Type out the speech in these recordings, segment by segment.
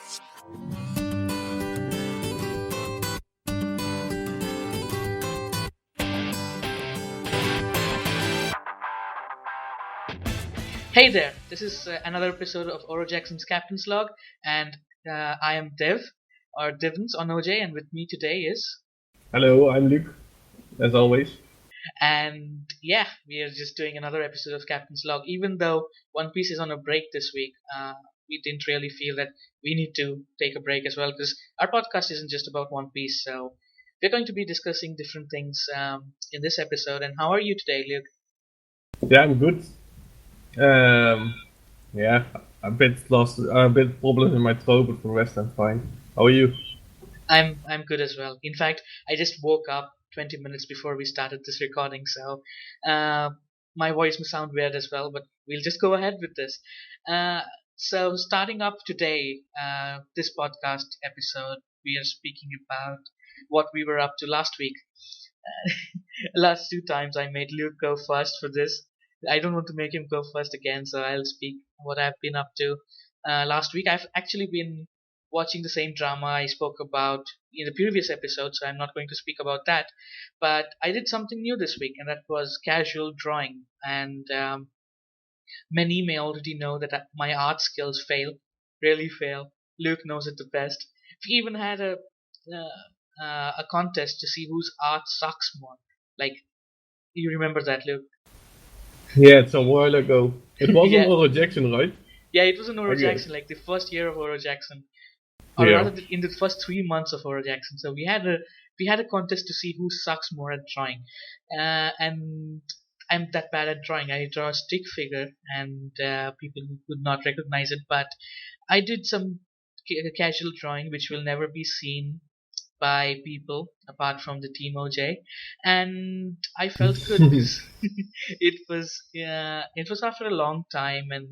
Hey there, this is another episode of Oro Jackson's Captain's Log, and I am Dev, or Divvens on OJ, and with me today is. Hello, I'm Luke, as always. And yeah, we are just doing another episode of Captain's Log. Even though One Piece is on a break this week, we didn't really feel that we need to take a break as well, because our podcast isn't just about One Piece, so we're going to be discussing different things in this episode. And how are you today, Luke? Yeah, I'm good. Yeah, a bit lost, a bit problems in my throat, but for the rest I'm fine. How are you? I'm good as well. In fact, I just woke up 20 minutes before we started this recording, so uh, my voice may sound weird as well, but we'll just go ahead with this. So starting up today, this podcast episode, we are speaking about what we were up to last week. Last two times I made Luke go first for this. I don't want to make him go first again, so I'll speak what I've been up to last week. I've actually been watching the same drama I spoke about in the previous episode, so I'm not going to speak about that. But I did something new this week, and that was casual drawing. And many may already know that my art skills fail, really fail. Luke knows it the best. We even had a contest to see whose art sucks more. Like, you remember that, Luke? Yeah, it's a while ago. It was on Yeah, Oro Jackson, right? yeah, it was in Oro I guess. Jackson, like the first year of Oro Jackson, or Yeah. rather, in the first 3 months of Oro Jackson. So we had a contest to see who sucks more at drawing, and I'm that bad at drawing. I draw a stick figure, and people would not recognize it, but I did some casual drawing which will never be seen by people apart from the team OJ, and I felt good because it was after a long time, and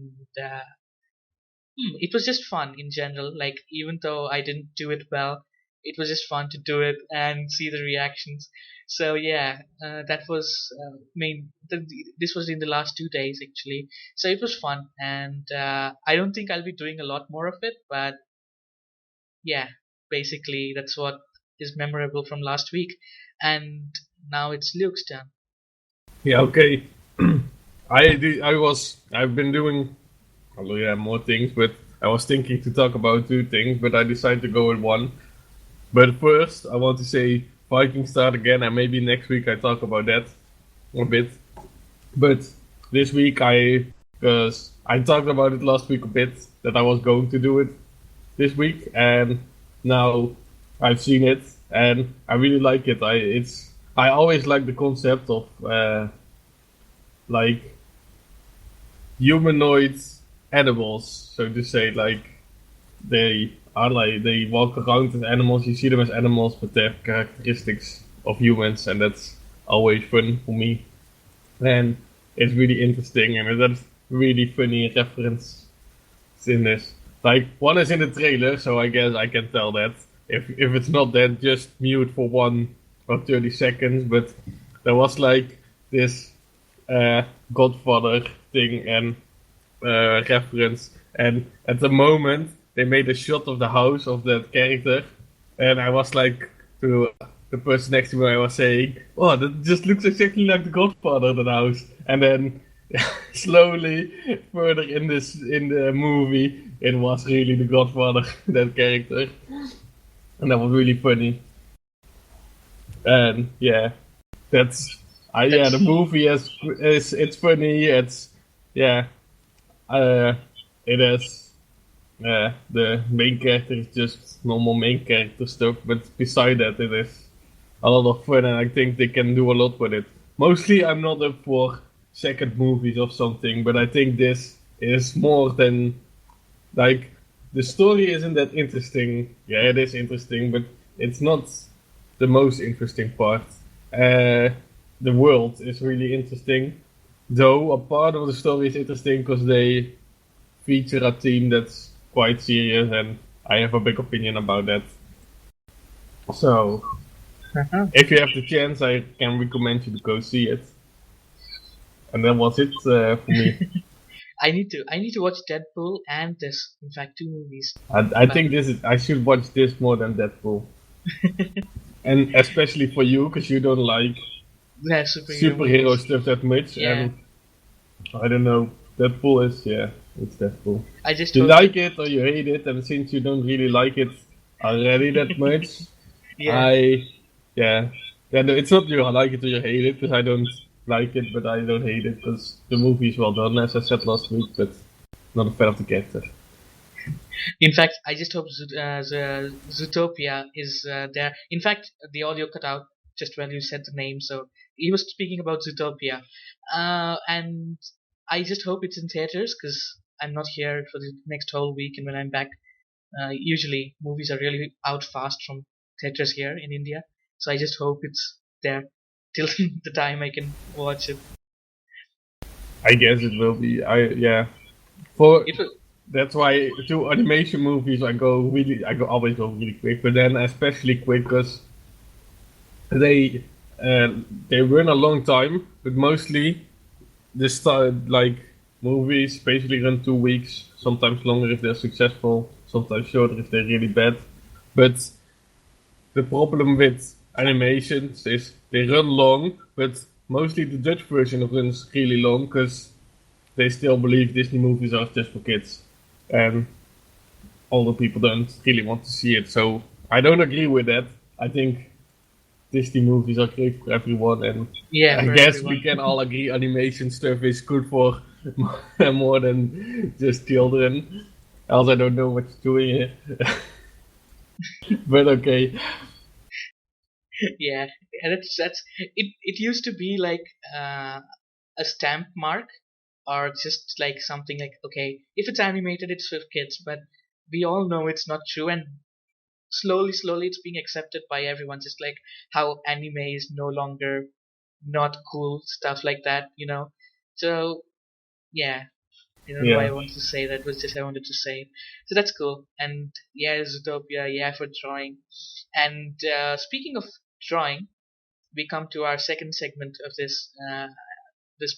it was just fun in general. Like, even though I didn't do it well, it was just fun to do it and see the reactions. So yeah, that was this was in the last 2 days actually. So it was fun, and I don't think I'll be doing a lot more of it, but yeah, basically that's what is memorable from last week. And now it's Luke's turn. Yeah, okay. I've been doing, well, yeah, more things, but I was thinking to talk about two things, but I decided to go with one. But first, I want to say Vikings start again, and maybe next week I talk about that a bit. But this week because I talked about it last week a bit, that I was going to do it this week, and now I've seen it, and I really like it. I always like the concept of like humanoid animals, so to say. Like they walk around as animals. You see them as animals, but they have characteristics of humans, and that's always fun for me. And it's really interesting, and that's really funny reference in this. Like, one is in the trailer, so I guess I can tell that. If it's not that, just mute for 1 or 30 seconds. But there was like this Godfather thing and reference, and at the moment they made a shot of the house of that character, and I was like to the person next to me, I was saying, "Oh, that just looks exactly like the Godfather, that house." And then slowly further in the movie, it was really the Godfather, that character, and that was really funny. And yeah, that's yeah, the That's movie is it's funny. It's yeah, uh, it is. The main character is just normal main character stuff, but beside that, it is a lot of fun, and I think they can do a lot with it. Mostly, I'm not up for second movies of something, but I think this is more than like the story isn't that interesting. Yeah, it is interesting, but it's not the most interesting part. The world is really interesting, though a part of the story is interesting because they feature a team that's quite serious, and I have a big opinion about that. So, if you have the chance, I can recommend you to go see it. And that was it for me. I need to watch Deadpool and this. In fact, two movies. I But think I should watch this more than Deadpool, and especially for you because you don't like yeah, superhero superhero movies. stuff that much, Yeah, and I don't know. Deadpool is it's Deadpool. I just You hope that. like it or you hate it, and since you don't really like it already that much, Yeah, I yeah no, it's not you like it or you hate it because I don't like it, but I don't hate it because the movie is well done, as I said last week, but not a fan of the character. in fact, I just hope Zootopia is there. In fact, the audio cut out just when you said the name, so he was speaking about Zootopia, and I just hope it's in theaters because I'm not here for the next whole week, and when I'm back, usually movies are really out fast from theaters here in India. So I just hope it's there till the time I can watch it. I guess it will be. For It will, that's why to animation movies I always go really quick, but then especially quick because they uh, they run a long time, but mostly the start like movies basically run 2 weeks, sometimes longer if they're successful, sometimes shorter if they're really bad. But the problem with animations is they run long, but mostly the Dutch version runs really long because they still believe Disney movies are just for kids, and older people don't really want to see it. So I don't agree with that. I think Disney movies are great for everyone, and yeah, I for guess we everyone. can all agree animation stuff is good for more than just children. Else, I don't know what you're doing here. But okay. Yeah, and that's it. It used to be like a stamp mark, or just like something like, okay, if it's animated, it's for kids. But we all know it's not true, and slowly it's being accepted by everyone. Just like how anime is no longer not cool, stuff like that. So yeah, I don't know why Yeah. I wanted to say that. It was just I wanted to say. So that's cool. And yeah, Zootopia. Yeah, for drawing. And speaking of drawing, we come to our second segment of this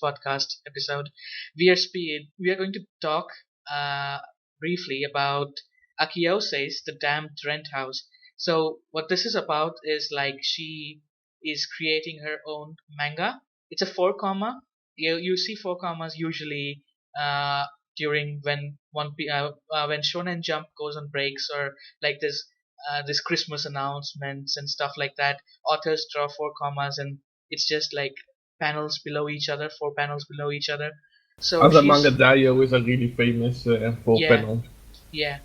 podcast episode. We are going to talk uh, briefly about Akiyousei's The Damned Renthouse. So what this is about is like she is creating her own manga. It's a four comma. You see four commas usually uh, during when Shonen Jump goes on breaks, or like this Christmas announcements and stuff like that. Authors draw four commas, and it's just like panels below each other, four panels below each other. So Other manga she's Daio is a really famous four yeah, panel. yeah.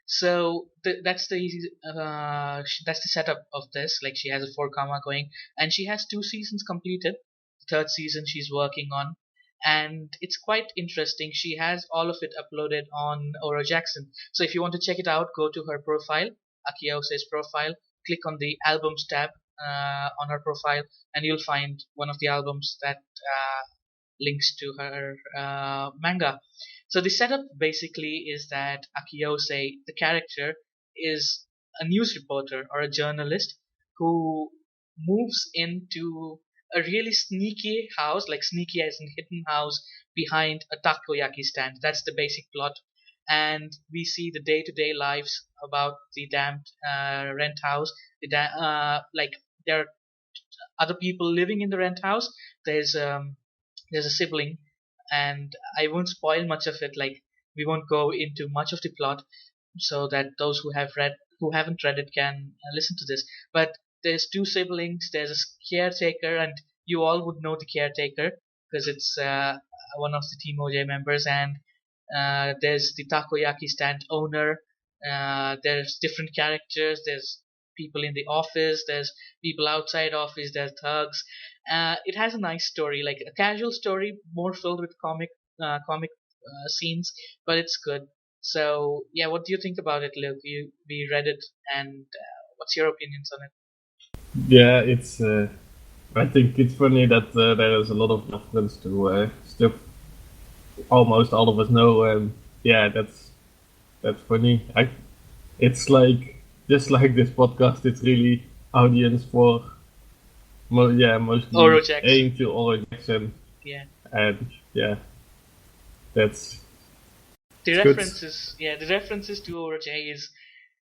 So that's the setup of this. Like she has a four comma going, and she has two seasons completed. The third season she's working on, and it's quite interesting. She has all of it uploaded on Oro Jackson. So if you want to check it out, go to her profile, Akiyousei's profile. Click on the albums tab on her profile, and you'll find one of the albums that links to her manga. So the setup basically is that Akiyousei, the character, is a news reporter or a journalist who moves into a really sneaky house, like sneaky as in hidden house behind a takoyaki stand. That's the basic plot. And we see the day-to-day lives about the damned rent house. Like there are other people living in the rent house. There's a sibling, and I won't spoil much of it. Like we won't go into much of the plot, so that those who haven't read it can listen to this. But there's two siblings. There's a caretaker, and you all would know the caretaker because it's one of the Team OJ members. And there's the takoyaki stand owner. There's different characters. There's people in the office. There's people outside office. There's thugs. It has a nice story, like a casual story, more filled with comic scenes, but it's good. So yeah, what do you think about it, Luke? We read it, and what's your opinions on it? Yeah, it's. I think it's funny that there is a lot of reference to stuff almost all of us know, and yeah, that's funny. It's like just like this podcast. It's really audience for Oro mostly Jackson. aimed to Oro Jackson, Yeah. and yeah, that's The It's good. references to OJ is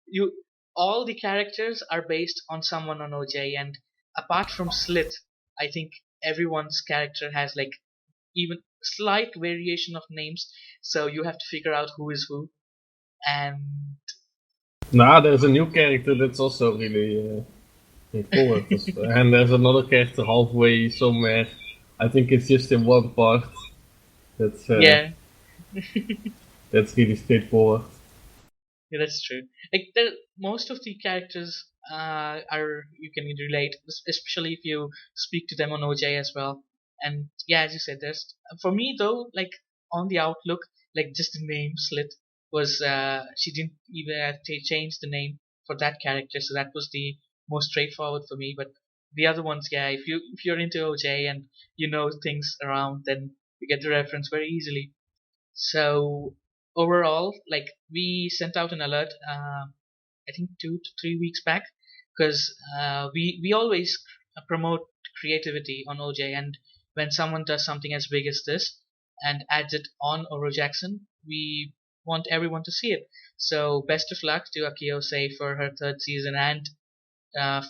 you. All the characters are based on someone on OJ, and apart from Slit, I think everyone's character has like even slight variation of names, so you have to figure out who is who. And Nah, there's a new character that's also really straightforward. And there's another character halfway somewhere. I think it's just in one part. That's yeah, that's really straightforward. yeah, that's true. Like most of the characters are you can relate, especially if you speak to them on OJ as well. And yeah, as you said, there's for me though, like on the outlook, like just the name Slit was she didn't even have to change the name for that character, so that was the most straightforward for me. But the other ones, yeah, if you're into OJ and you know things around, then you get the reference very easily. So overall, like we sent out an alert, I think 2 to 3 weeks back, because we always promote creativity on OJ, and when someone does something as big as this and adds it on Oro Jackson, we want everyone to see it. So best of luck to Akiyousei for her third season and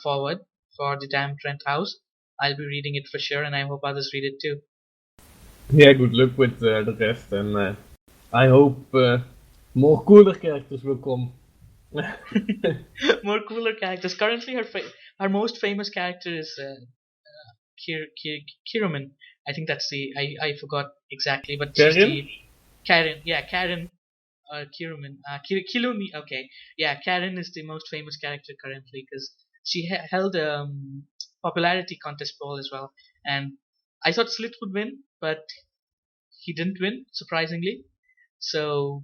forward for the damn Renthouse. I'll be reading it for sure, and I hope others read it too. Yeah, good luck with the rest, and I hope more cooler characters will come. More cooler characters. Currently, her most famous character is Kiruman. I think that's the I forgot exactly, but she's Karen? the Karen. Yeah, Karen. Kiruman. Kilumi. Okay. Yeah, Karen is the most famous character currently because she held a popularity contest poll as well, and I thought Slit would win, but he didn't win surprisingly. So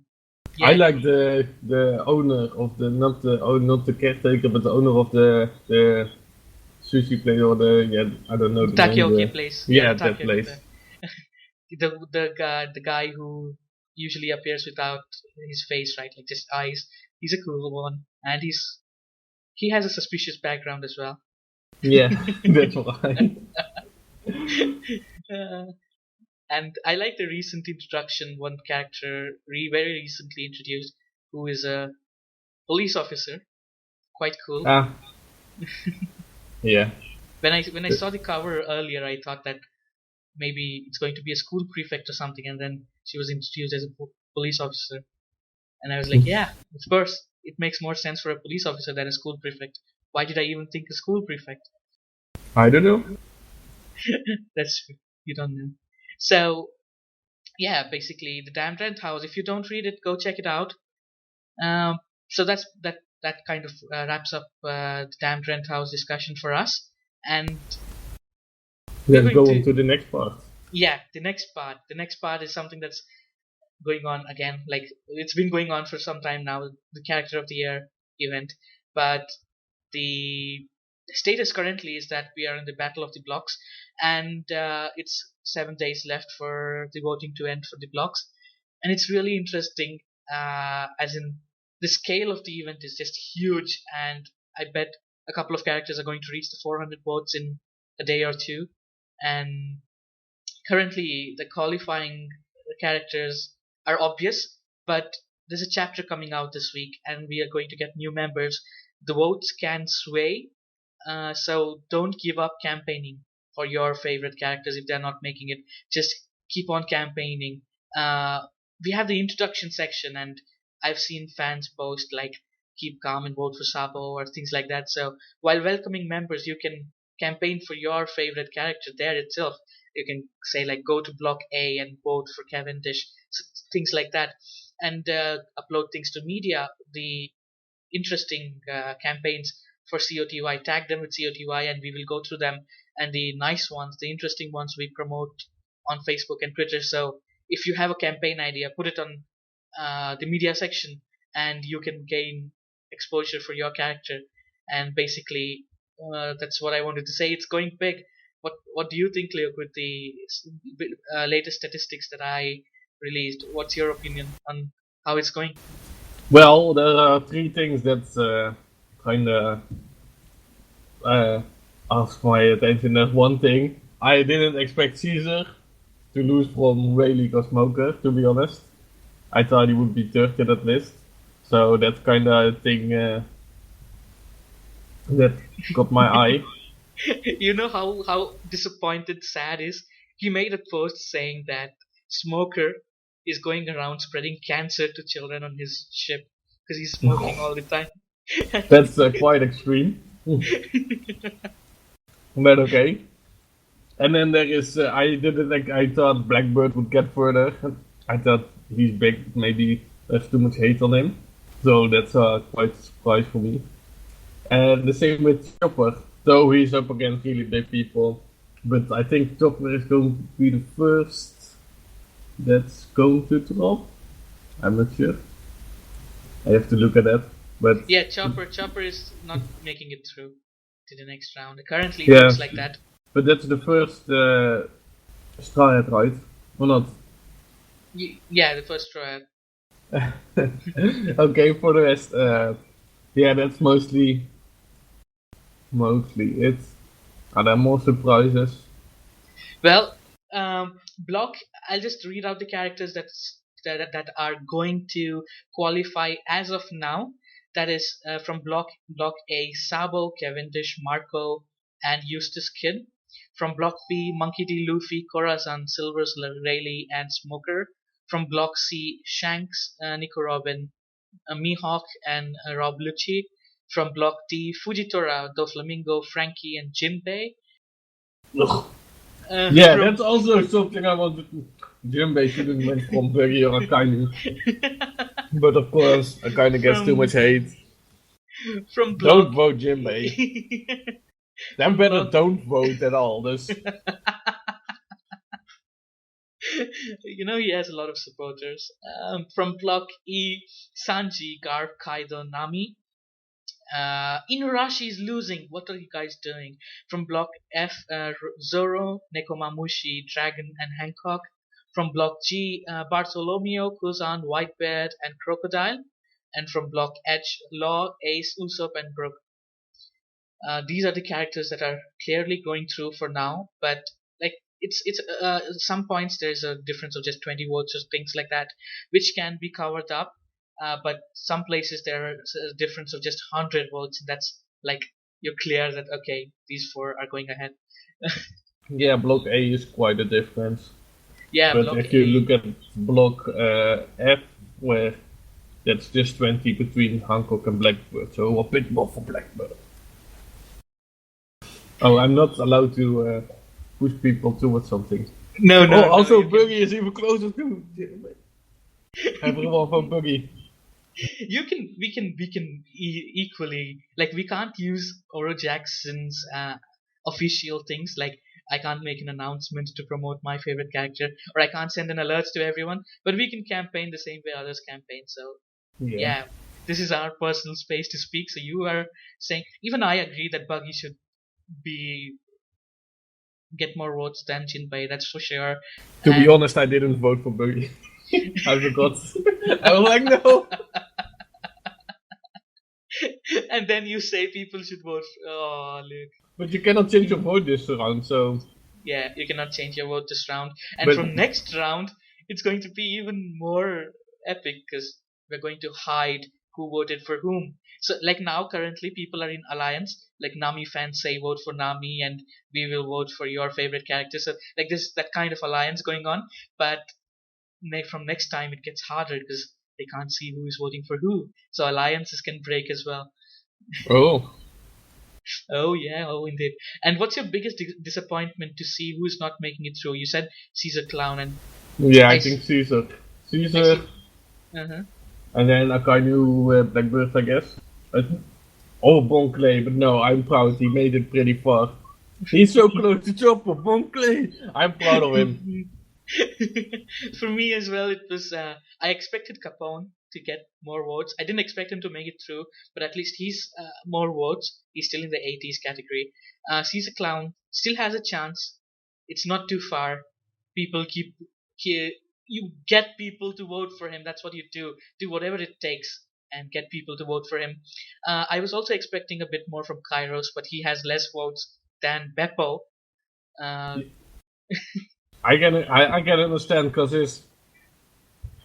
I yeah, like the owner of the not the caretaker, but the owner of the sushi place or I don't know the name. Takoyaki place. Yeah, Yeah, the that Takoyaki place. place. The guy who usually appears without his face, right? Like just eyes. He's a cool one, and he has a suspicious background as well. Yeah, that's why. Uh, and I like the recent introduction. One character very recently introduced, who is a police officer. Quite cool. Ah, yeah. When I saw the cover earlier, I thought that maybe it's going to be a school prefect or something, and then she was introduced as a police officer, and I was like, yeah, of course, it makes more sense for a police officer than a school prefect. Why did I even think a school prefect? I don't know. That's you don't know. So yeah, basically the Damned Rent House. If you don't read it, go check it out. So that kind of wraps up the Damned Rent House discussion for us, and we're Let's going go on to to the next part. yeah the next part. The next part is something that's going on again. Like it's been going on for some time now. The Character of the Year event, but the status currently is that we are in the Battle of the Blocks, and it's 7 days left for the voting to end for the blocks, and it's really interesting. As in, the scale of the event is just huge, and I bet a couple of characters are going to reach the 400 votes in a day or two. And currently, the qualifying characters are obvious, but there's a chapter coming out this week, and we are going to get new members. The votes can sway, so don't give up campaigning for your favorite characters if they're not making it. Just keep on campaigning. We have the introduction section, and I've seen fans post like keep calm and vote for Sabo or things like that. So while welcoming members, you can campaign for your favorite character there itself. You can say like go to block A and vote for Cavendish, things like that, and upload things to media. The interesting campaigns for COTY. Tag them with COTY, and we will go through them. And the nice ones, the interesting ones, we promote on Facebook and Twitter. So if you have a campaign idea, put it on the media section, and you can gain exposure for your character. And basically, that's what I wanted to say. It's going big. What do you think, Leo, with the latest statistics that I released? What's your opinion on how it's going? Well, there are three things that kind of ask my attention. There's one thing. I didn't expect Caesar to lose from Whaley or Smoker, to be honest. I thought he would be third in that list. So that's kind of a thing that got my eye. You know how disappointed Sad is? He made a post saying that Smoker is going around spreading cancer to children on his ship because he's smoking all the time. That's quite extreme. But okay. And then there is, I didn't think, I thought Blackbird would get further. I thought he's big, maybe there's too much hate on him. So that's quite a surprise for me. And the same with Chopper, though he's up against really big people. But I think Chopper is going to be the first that's going to drop. I'm not sure. I have to look at that. But Yeah, Chopper is not making it through to the next round. Currently, it yeah, looks like that. but that's the first Straw Hat, right? Or not? Yeah, the first try. Okay, for the rest, yeah, that's mostly it. Are there more surprises? Well, block. I'll just read out the characters that are going to qualify as of now. That is from block A: Sabo, Cavendish, Marco, and Eustace Kid. From block B: Monkey D. Luffy, Corazon, Silvers, Rayleigh, and Smoker. From block C: Shanks, Nico Robin, Mihawk, and Rob Lucci. From block D: Fujitora, Doflamingo, Frankie, and Jinbei. Ugh. Yeah, From that's also something I wanted to. Jinbei shouldn't win from Berry or Akainu. But of course, Akainu gets too from much hate. from Don't block vote Jinbei. Then from better block don't vote at all. This. he has a lot of supporters. From block E: Sanji, Garp, Kaido, Nami. Inuarashi is losing. What are you guys doing? From block F: Zoro, Nekomamushi, Dragon, and Hancock. From block G: Bartholomew, Kuzan, Whitebeard, and Crocodile. And from block H: Law, Ace, Usopp, and Brook. These are the characters that are clearly going through for now, but like it's some points there's a difference of just 20 votes or things like that, which can be covered up. But some places there are a difference of just 100 votes, and that's like you're clear that okay, these four are going ahead. Yeah, block A is quite a difference. Yeah, But block if you A. look at block F, where that's just 20 between Hancock and Blackbird, so a bit more for Blackbird. Oh, I'm not allowed to push people towards something. No, no, Oh, no. also You can, Buggy is even closer to everyone for Buggy. we can equally, like, we can't use Oro Jackson's official things, like I can't make an announcement to promote my favorite character, or I can't send an alert to everyone, but we can campaign the same way others campaign. So Yeah. yeah, this is our personal space to speak. So you are saying, even I agree that Buggy should be get more votes than Jinbei, that's for sure. To be And honest, I didn't vote for Buggy. I forgot. I was like, no. and then you say people should vote. Oh, look. But you cannot change your vote this round, so. Yeah, you cannot change your vote this round. And But from next round, it's going to be even more epic because we're going to hide who voted for whom. So, like now, currently, people are in alliance. Like Nami fans say, vote for Nami, and we will vote for your favorite character. So, like this, that kind of alliance going on. But from next time, it gets harder because they can't see who is voting for who. So alliances can break as well. oh, Oh yeah, oh indeed. And what's your biggest disappointment to see who's not making it through? You said Caesar Clown, and yeah, I, I s- think Caesar, I Caesar, see. Uh-huh. and then Akainu Blackbird, I guess. But, oh, Bon Clay, but no, I'm proud. He made it pretty far. He's so close to Chopper, Bon Clay. I'm proud of him. For me as well, it was. I expected Capone to get more votes. I didn't expect him to make it through, but at least he's more votes. He's still in the 80s category. Caesar Clown still has a chance. It's not too far. People you get people to vote for him. That's what you do. Do whatever it takes and get people to vote for him. I was also expecting a bit more from Kairos, but he has less votes than Beppo. Uh, I can understand because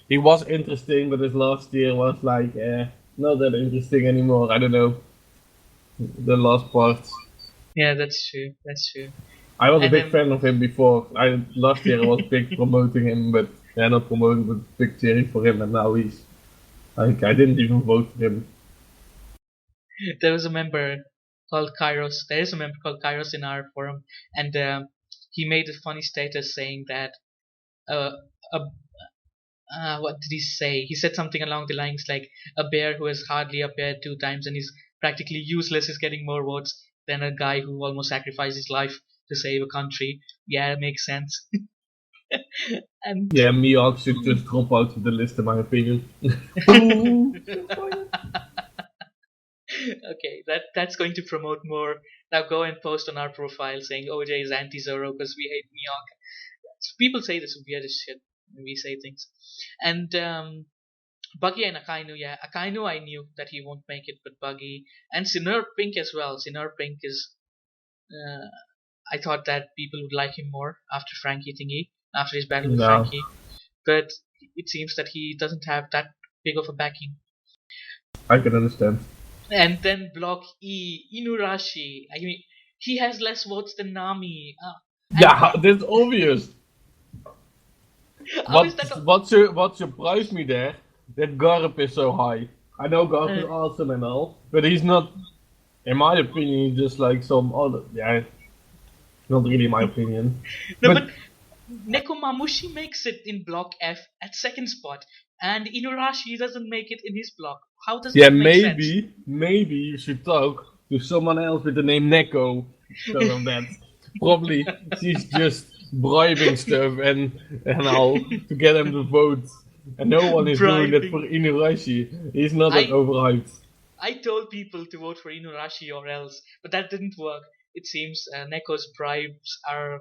he was interesting, but his last year was like not that interesting anymore. I don't know the last parts. Yeah, that's true. That's true. I was a And big then fan of him before. Last year I was big promoting him, but not promoting, but big cheering for him, and now he's like I didn't even vote for him. there was a member called Kairos. There is a member called Kairos in our forum, and he made a funny status saying that uh, a what did he say? He said something along the lines like a bear who has hardly appeared 2 times and is practically useless is getting more votes than a guy who almost sacrificed his life to save a country. Yeah, it makes sense. And Yeah, Miyagi should just drop out of the list, in my opinion. okay, that's going to promote more. Now go and post on our profile saying OJ is anti-Zoro because we hate Miyagi. People say this weirdest shit when we say things. And Buggy and Akainu, yeah. Akainu, I knew that he won't make it, but Buggy and Sinur Pink as well. Sinur Pink is, I thought that people would like him more after Frankie thingy, after his battle with No, Frankie, but it seems that he doesn't have that big of a backing. I can understand. And then Block E, Inurashi. I mean, he has less votes than Nami. Yeah, that's obvious. How is that? What surprised me there, that Garp is so high. I know Garp is awesome and all, but he's not, in my opinion, he's just like some other. Yeah, not really my opinion. No, but Nekomamushi makes it in Block F at second spot, and Inurashi doesn't make it in his block. How does Yeah, that make sense? maybe you should talk to someone else with the name Neko. Show them that. Probably she's just bribing stuff and all to get him to vote. And no one is doing that for Inurashi. He's not that overhyped. I told people to vote for Inurashi or else, but that didn't work. It seems Neko's bribes are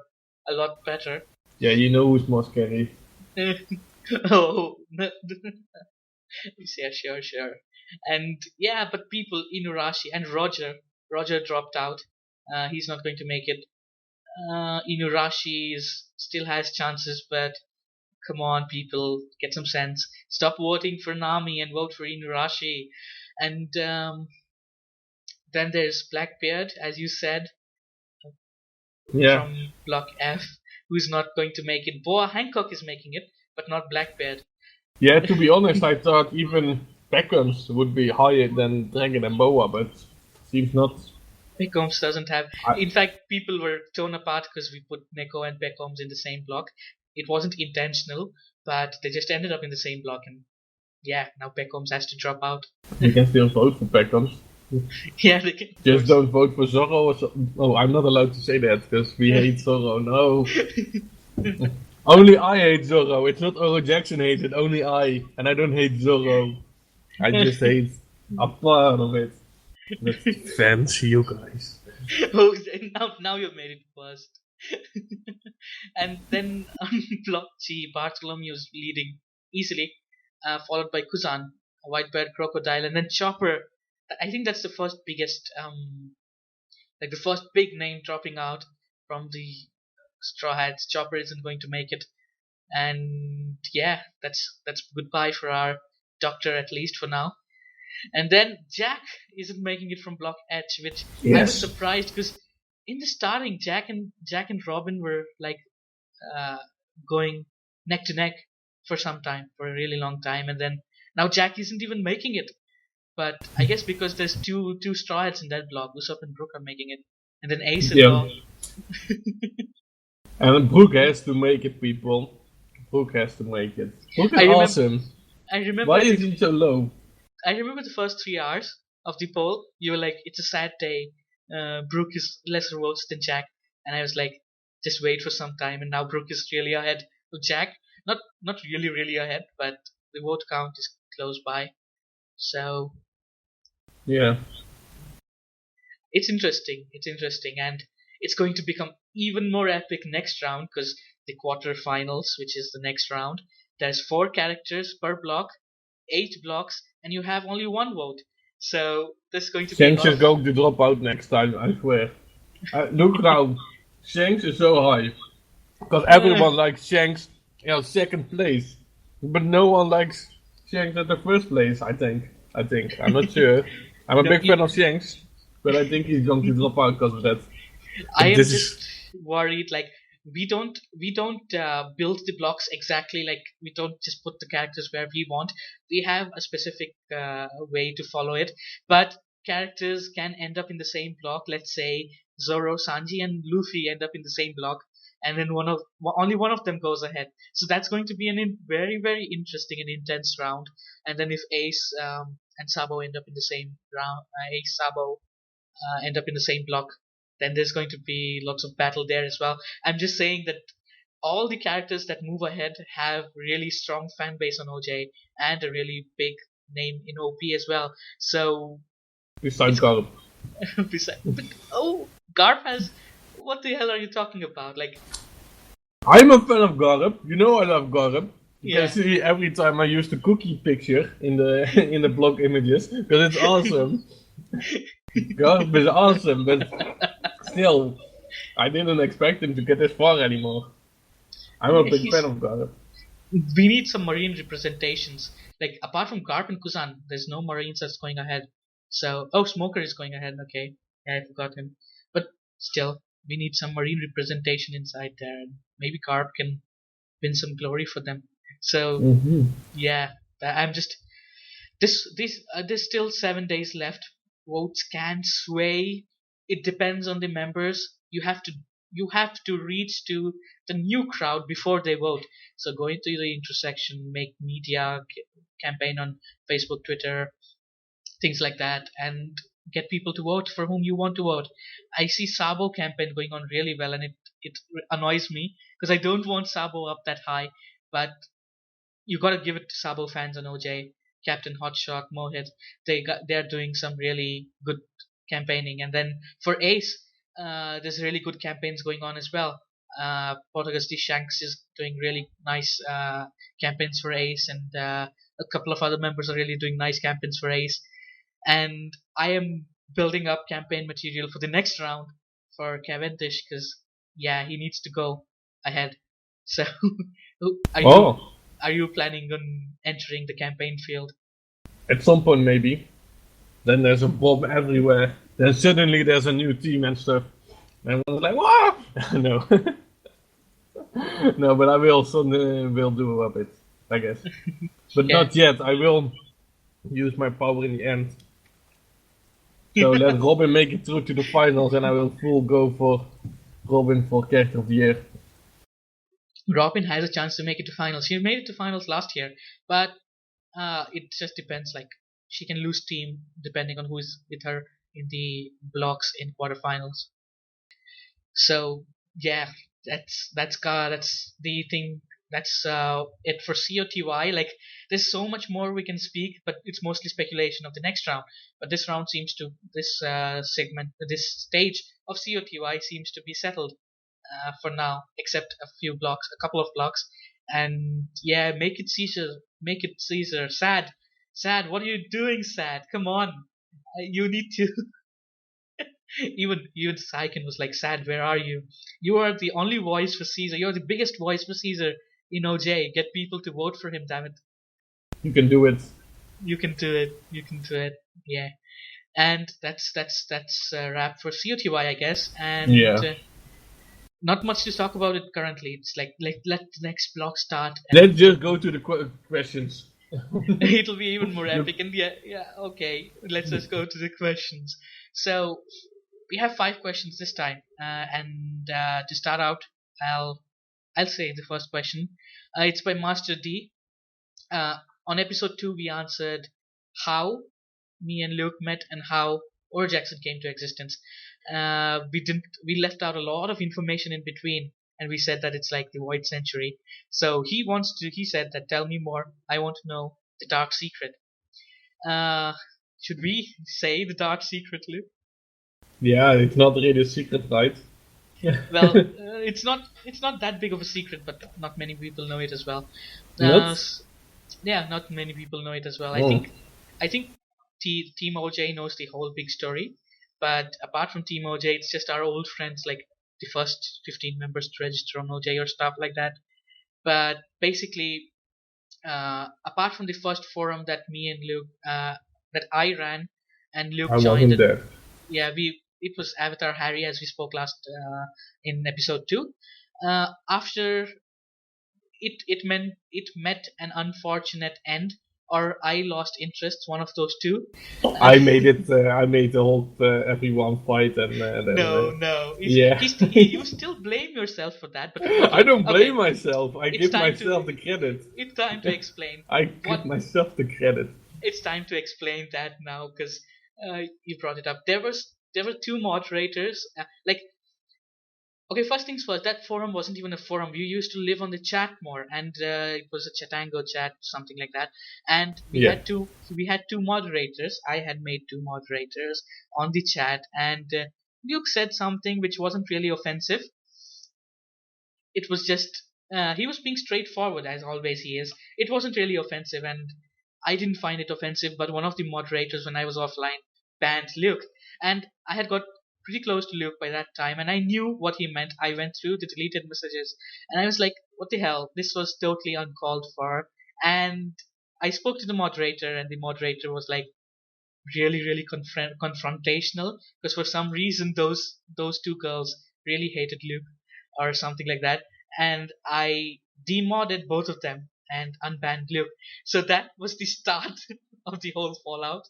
a lot better. Yeah, you know who's more scary. Oh, yeah, sure. And yeah, but people, Inurashi and Roger dropped out. He's not going to make it. Inurashi still has chances, but come on, people, get some sense. Stop voting for Nami and vote for Inurashi. And then there's Blackbeard, as you said, Yeah. from Block F, who's not going to make it. Boa Hancock is making it, but not Blackbeard. Yeah, to be honest, I thought even Beckham's would be higher than Dragon and Boa, but seems not. Beckham's doesn't have. In fact, people were torn apart because we put Neko and Beckham's in the same block. It wasn't intentional, but they just ended up in the same block, and yeah, now Beckham's has to drop out. You can still vote for Beckham's. Yeah, they can. Just don't vote for Zorro or so. Oh, I'm not allowed to say that because we hate Zorro. No. Only I hate Zorro. It's not Oro Jackson hates it. Only I, and I don't hate Zorro. I just hate a part of it. That's fancy, you guys. Oh, now you've made it worse. And then on Block G, Bartholomew's leading easily, followed by Kuzan, a white-beard crocodile, and then Chopper. I think that's the first biggest, like the first big name dropping out from the Straw Hats. Chopper isn't going to make it, and yeah, that's goodbye for our doctor, at least for now. And then Jack isn't making it from Block H, which I was surprised because in the starting, Jack and Robin were like going neck to neck for some time, for a really long time, and then now Jack isn't even making it. But I guess because there's two Straw Hats in that block, Usopp and Brook are making it, and then Ace and all. And Brook has to make it, people. Brook has to make it. Brook is awesome. I remember. Why is he so low? I remember the first 3 hours of the poll. You were like, "It's a sad day. Brook is lesser votes than Jack," and I was like, "Just wait for some time." And now Brook is really ahead of Jack. Not really ahead, but the vote count is close by. So yeah, it's interesting. And it's going to become even more epic next round because the quarterfinals, which is the next round, there's 4 characters per block, 8 blocks, and you have only 1 vote. So this is going to be. Shanks is going to drop out next time, I swear. Look now, Shanks is so high because everyone likes Shanks. Second place. But no one likes Shanks at the first place, I think. I'm not sure. I'm a No, big fan of Shanks, but I think he's going to drop out because of that. I But am this just is worried. Like we don't build the blocks exactly like we don't just put the characters where we want. We have a specific way to follow it, but characters can end up in the same block. Let's say Zoro, Sanji, and Luffy end up in the same block, and then only one of them goes ahead. So that's going to be very very interesting and intense round. And then if Ace and Sabo end up in the same round, Ace Sabo end up in the same block, then there's going to be lots of battle there as well. I'm just saying that all the characters that move ahead have really strong fan base on OJ and a really big name in OP as well. So beside it's Garp. but oh, Garp has. What the hell are you talking about? Like, I'm a fan of Garp. You know I love Garp. You can yeah, see every time I use the cookie picture in the in the blog images because it's awesome. Garp is awesome, but still, I didn't expect him to get this far anymore. I'm a big fan he's. of Garp. We need some marine representations. Like apart from Garp and Kuzan, there's no marines that's going ahead. So Smoker is going ahead. Okay, yeah, I forgot him. But still, we need some marine representation inside there, and maybe Garp can win some glory for them. So Mm-hmm. yeah, I'm just there's still 7 days left. Votes can sway. It depends on the members. You have to reach to the new crowd before they vote. So go into the intersection, make media campaign on Facebook, Twitter, things like that, and get people to vote for whom you want to vote. I see Sabo campaign going on really well, and it annoys me because I don't want Sabo up that high, but you got to give it to Sabo fans and OJ, Captain Hotshot, Mohit. They're doing some really good campaigning, and then for Ace, there's really good campaigns going on as well. Portuguese Shanks is doing really nice campaigns for Ace, and a couple of other members are really doing nice campaigns for Ace. And I am building up campaign material for the next round for Cavendish because yeah, he needs to go ahead. So, are you Oh, are you planning on entering the campaign field? at some point maybe. Then there's a bomb everywhere. Then suddenly there's a new team and stuff. And everyone's like, "What?" No, no, but I will soon will do a bit, I guess. But Yeah. not yet. I will use my power in the end. So let Robin make it through to the finals, and I will full go for Robin for character of the year. Robin has a chance to make it to finals. She made it to finals last year, but it just depends. Like she can lose team depending on who is with her in the blocks in quarterfinals. So yeah, that's the thing. That's it for COTY. Like there's so much more we can speak, but it's mostly speculation of the next round. But this segment, this stage of COTY seems to be settled for now, except a few blocks, a couple of blocks. And yeah, make it Caesar. Sad, sad. What are you doing, sad? Come on, you need to. Even Saiken was like, sad. Where are you? You are the only voice for Caesar. You're the biggest voice for Caesar in OJ. Get people to vote for him. Damn it, You can do it. you can do it. You can do it. Yeah. And that's a wrap for COTY, I guess. And Yeah. not much to talk about it currently. It's like let the next block start, Let's and just go to the questions. it'll be even more The- epic. And yeah, yeah, okay. Let's just go to the questions. So we have 5 questions this time, and to start out, I'll I'll say the first question. It's by Master D. On episode 2, we answered how me and Luke met and how Oro Jackson came to existence. We left out a lot of information in between, and we said that it's like the Void Century. So he said that tell me more. I want to know the dark secret. Uh, should we say the dark secret, Luke? yeah, it's not really a secret, right? Well, it's not that big of a secret, but not many people know it as well. Uh, Not? s- yeah, not many people know it as well. I Oh. think I think Team OJ knows the whole big story, but apart from Team OJ, it's just our old friends, like the first 15 members to register on OJ or stuff like that. But basically, apart from the first forum that me and Luke that I ran and Luke I joined, wasn't and there. yeah, we it was Avatar Harry, as we spoke last in episode 2. After it met an unfortunate end, or I lost interest, one of those two. uh, I made it. I made the whole everyone fight, and then no, yeah. you still blame yourself for that, but I okay, don't blame okay, myself. I it's give time to myself the credit. it's time to explain I what give myself the credit. it's time to explain that now, because you brought it up. There were two moderators. Like, okay, first things first. That forum wasn't even a forum. We used to live on the chat more, and it was a Chatango chat, something like that. And Yeah. we had two moderators. I had made two moderators on the chat, and Luke said something which wasn't really offensive. It was just he was being straightforward, as always he is. It wasn't really offensive, and I didn't find it offensive. But one of the moderators, when I was offline, banned Luke, and I had got pretty close to Luke by that time, and I knew what he meant. I went through the deleted messages, and I was like, "What the hell? This was totally uncalled for." And I spoke to the moderator, and the moderator was like, really confrontational, because for some reason those two girls really hated Luke or something like that, and I demodded both of them and unbanned Luke. So that was the start of the whole fallout,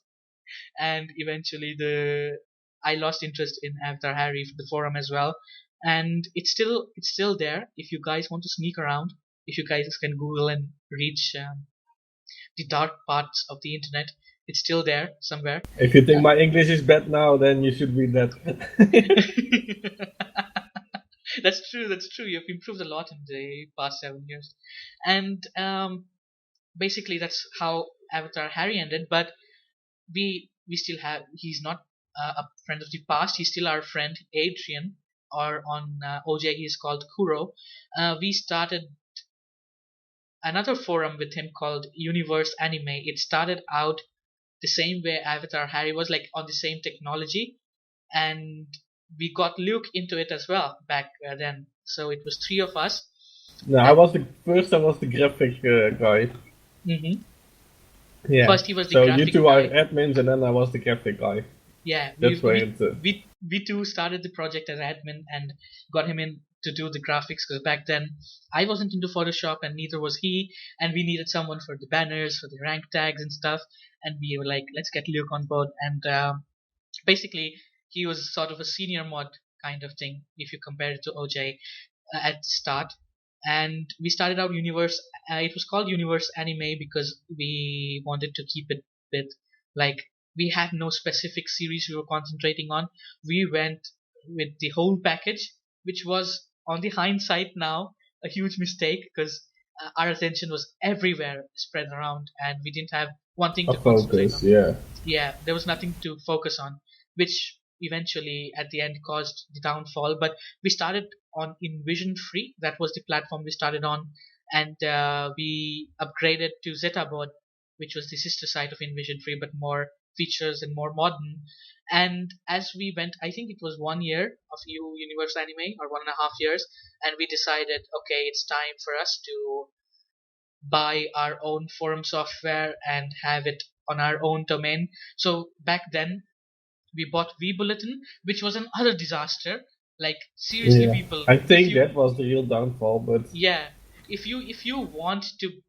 and eventually the I lost interest in Avatar Harry, the forum as well, and it's still there. If you guys want to sneak around, if you guys can Google and reach the dark parts of the internet, it's still there somewhere. If you think my English is bad now, then you should read that. That's true. That's true. You've improved a lot in the past 7 years, and basically that's how Avatar Harry ended. But we still have. He's not a friend of the past. He's still our friend Adrian, or on OJ he's called Kuro. We started another forum with him called Universe Anime. It started out the same way Avatar Harry was, like on the same technology, and we got Luke into it as well back then. So it was three of us. No, I was the graphic guy. Hmm. Yeah. First, he was the So you graphic two are guy. admins, and then I was the graphic guy. Yeah, That's why it. we two started the project as admin and got him in to do the graphics, because back then I wasn't into Photoshop and neither was he, and we needed someone for the banners, for the rank tags and stuff. And we were like, let's get Luke on board. And basically, he was sort of a senior mod kind of thing if you compare it to OJ at the start. And we started out Universe. It was called Universe Anime because we wanted to keep it with, like, we had no specific series we were concentrating on. We went with the whole package, which was, on the hindsight now, a huge mistake, because our attention was everywhere spread around, and we didn't have one thing A to concentrate focus, on. yeah. Yeah, there was nothing to focus on, which eventually at the end caused the downfall. But we started on InVision Free. That was the platform we started on, and we upgraded to Zetaboard, which was the sister site of InVision Free, but more features and more modern. And as we went, I think it was 1 year of Universe Anime, or 1.5 years, and we decided, okay, it's time for us to buy our own forum software and have it on our own domain. So back then we bought vBulletin, which was an utter disaster. Like, seriously, Yeah. people, I if think you that was the real downfall, but yeah, if you want to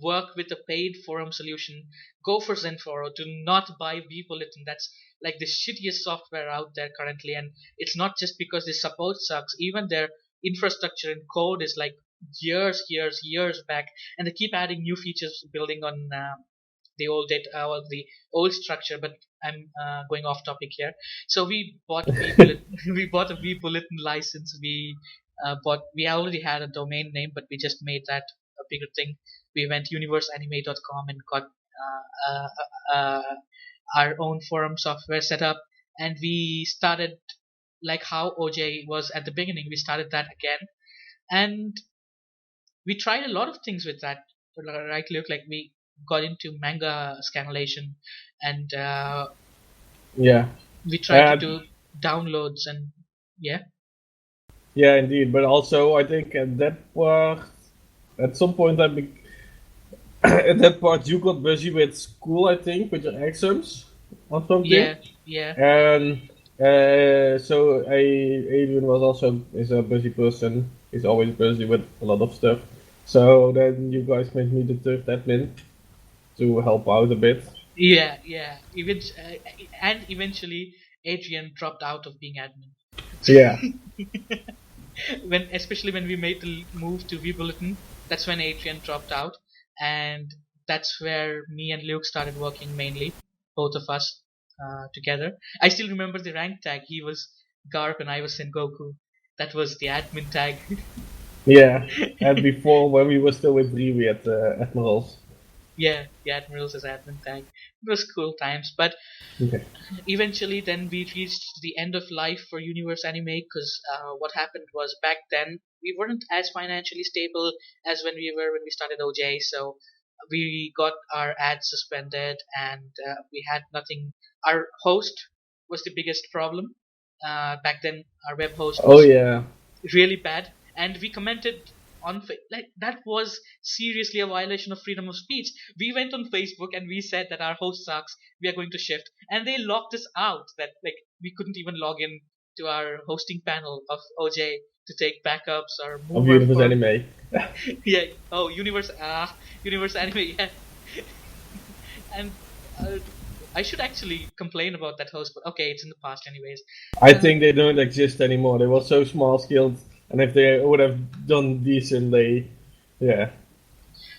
work with a paid forum solution, go for Zenforo. Do not buy vBulletin. That's like the shittiest software out there currently, and it's not just because the support sucks. Even their infrastructure and code is like years back, and they keep adding new features, building on the old data, or the old structure. But I'm going off topic here. So we bought vBulletin. We bought a vBulletin license. We already had a domain name, but we just made that a bigger thing. We went universeanime.com and got our own forum software set up, and we started like how OJ was at the beginning. We started that again, and we tried a lot of things with that. Right, Luke? Like, we got into manga scanlation, and yeah. we tried to Uh, do downloads, and yeah. yeah, indeed. But also, I think at that part, at some point, at that part you got busy with school, I think, with your exams or something. Yeah, yeah. And so Adrian was also is a busy person. He's always busy with a lot of stuff. So then you guys made me the third admin to help out a bit. Yeah, yeah. And eventually, Adrian dropped out of being admin. Yeah. Especially when we made the move to V Bulletin, that's when Adrian dropped out, and that's where me and Luke started working mainly, both of us together. I still remember the rank tag. He was Garp and I was Sengoku. That was the admin tag. Yeah. And before when we were still with Dreamy at Admirals. Yeah, the admirals as admin tag. It was cool times, but Okay. eventually then we reached the end of life for Universe Anime because what happened was back then we weren't as financially stable as when we were when we started OJ, so we got our ads suspended and we had nothing. Our host was the biggest problem. Back then our web host Oh was yeah. really bad, and we commented on like that was seriously a violation of freedom of speech. We went on Facebook and we said that our host sucks, we are going to shift, and they locked us out. That like we couldn't even log in to our hosting panel of OJ to take backups or Of move our Universe firm. Anime. Yeah. Oh, universe anime. Yeah. And uh, I should actually complain about that host, but okay, it's in the past anyways. I uh, think they don't exist anymore. They were so small scaled, and if they would have done decent, yeah.